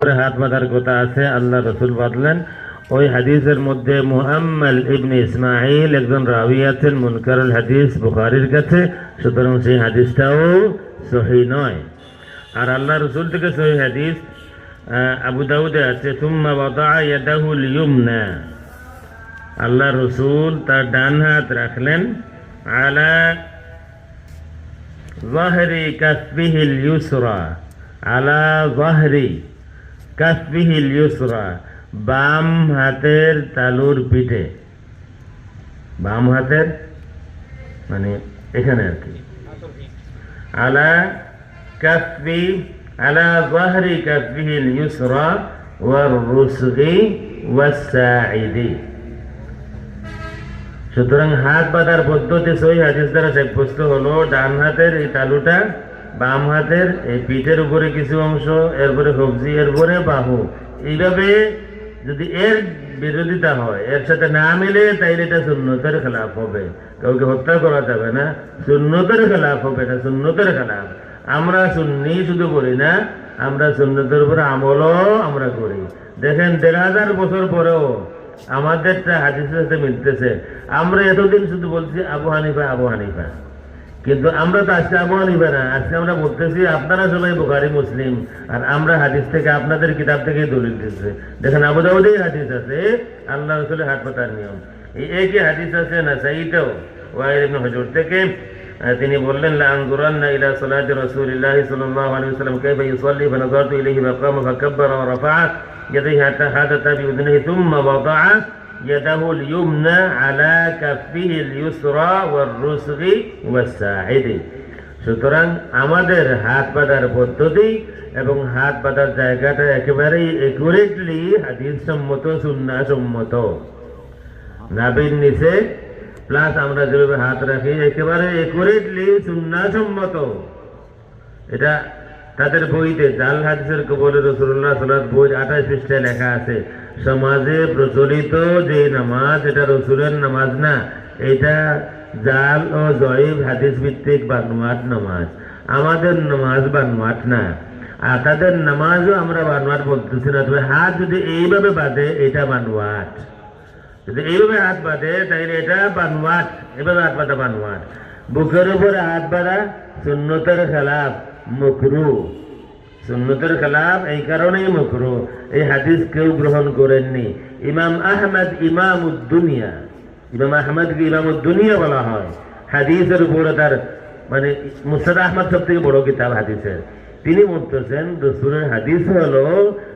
হাত বাঁধার কথা আছে, আল্লাহ রসুল বাঁধলেন। ওই হাদিসের মধ্যে মুহাম্মদ ইবনে ইসমাইল একজন রাবি আছেন মুনকারুল হাদিস বুখারীর কাছে, সুতরাং সেই হাদিসটাও সহিহ নয়। আর আল্লাহ রসুল থেকে সহিহ হাদিস আবু দাউদে আছে, সুম্মা ওয়াদা ইয়াদাহুল ইয়ুমনা, আল্লাহ রসুল তার ডান হাত রাখলেন আলা যাহরি কাফিহিল ইউসরা, আলা যাহরি কাফিহিল ইউসরা, বাম হাতের তালুর পিঠে, বাম হাতের মানে এখানে আর কি, আলা কাফি আলা যাহরি কাফিহিল ইউসরা ওয়ার রুসগি ওয়াস সাইদি। সুতরাং হাত বাঁধার পদ্ধতি সহিহ হাদিস দ্বারা সাব্যস্ত হলো ডান হাতের এই তালুটা বাম হাতের এই পিঠের উপরে কিছু অংশ, এরপরে কবজি, এরপরে বাহু। এইভাবে যদি এর বিরোধিতা হয়, এর সাথে না মিলে, তাইলে এটা সুন্নতের খেলাফ হবে। কাউকে হত্যা করা যাবে না, সুন্নতের খেলাফ হবে, এটা সুন্নতের খেলাফ। আমরা সুন্নি শুধু করি না, আমরা সুন্নতের উপরে আমলও আমরা করি। দেখেন ১,৫০০ বছর পরেও আমাদেরটা হাদিসের সাথে মিলতেছে। আমরা এতদিন শুধু বলছি আবু হানিফা আবু হানিফা, কিন্তু আমরা তো আজকে আবু হানিফা না, আজকে আমরা বলতেছি আপনারা সবাই বুখারী মুসলিম, আর আমরা হাদিস থেকে আপনাদের কিতাব থেকে দলিল দিচ্ছি। দেখেন আবু দাউদেই হাদিস আছে আল্লাহ রাসূলের হাত পাতার নিয়ম। এই একই হাদিস আছে নাসাঈতেও ওয়াইল ইবনে হুজর থেকে, তিনি বললেন লা আনজুরান্না ইলা সালাতি রাসূলিল্লাহি সাল্লাল্লাহু আলাইহি ওয়াসাল্লাম কাইফা ইউসাল্লি ফানাযারতু ইলাইহি ফাকামা ফাকাব্বারা ওয়া রাফা'a ইয়াদাইহি হাত্তা হাদাতা বিউযনিহি থুম্মা ওয়াদা'a ইয়াদাহুল ইয়ুমনা আলা কাফিহিল ইউসরা ওয়ার রুসগি ওয়াস সাইদি। সুতরাং আমাদের হাত বাঁধার পদ্ধতি এবং হাত বাঁধার জায়গাটা একেবারেই একুরেটলি হাদিস সম্মত, সুন্নাহ সম্মত। নাভির নিচে প্লাস আমরা যেভাবে হাত রাখি একেবারে একুরেটলি সুন্নাহ সম্মত। এটা তাদের বইতে জাল হাদিসের কবরে রাসূলুল্লাহ সাল্লাল্লাহু বই ২৮ পৃষ্ঠায় লেখা আছে, সমাজে প্রচলিত যে নামাজ এটা রসুলের নামাজ না, এটা জাল ও জয়ীব হাদিস ভিত্তিক বানোয়াট নামাজ। আমাদের নামাজ বানোয়াট না, আর তাদের নামাজও আমরা বানোয়াট বলতেছি না। তবে হাত যদি এইভাবে বাঁধে এটা বানোয়াট, যদি এইভাবে হাত বাঁধে তাইলে এটা বানোয়াট, এভাবে হাত বাঁধা বানোয়াট। বুকের উপরে হাত বাঁধা সুন্নতের খেলাফ, মাকরুহ, সুন্নতের খেলাফ, এই কারণেই মাকরুহ। এই হাদিস কেউ গ্রহণ করেননি। ইমাম আহমদ ইমামুদ্দুনিয়া, ইমাম আহমদকে ইমামুদ্দুনিয়া বলা হয় হাদিসের উপরে। তার মানে মুসনাদ আহমদ সব থেকে বড় কিতাব হাদিসের। তিনি বলতেছেন রাসূলের হাদিস হলো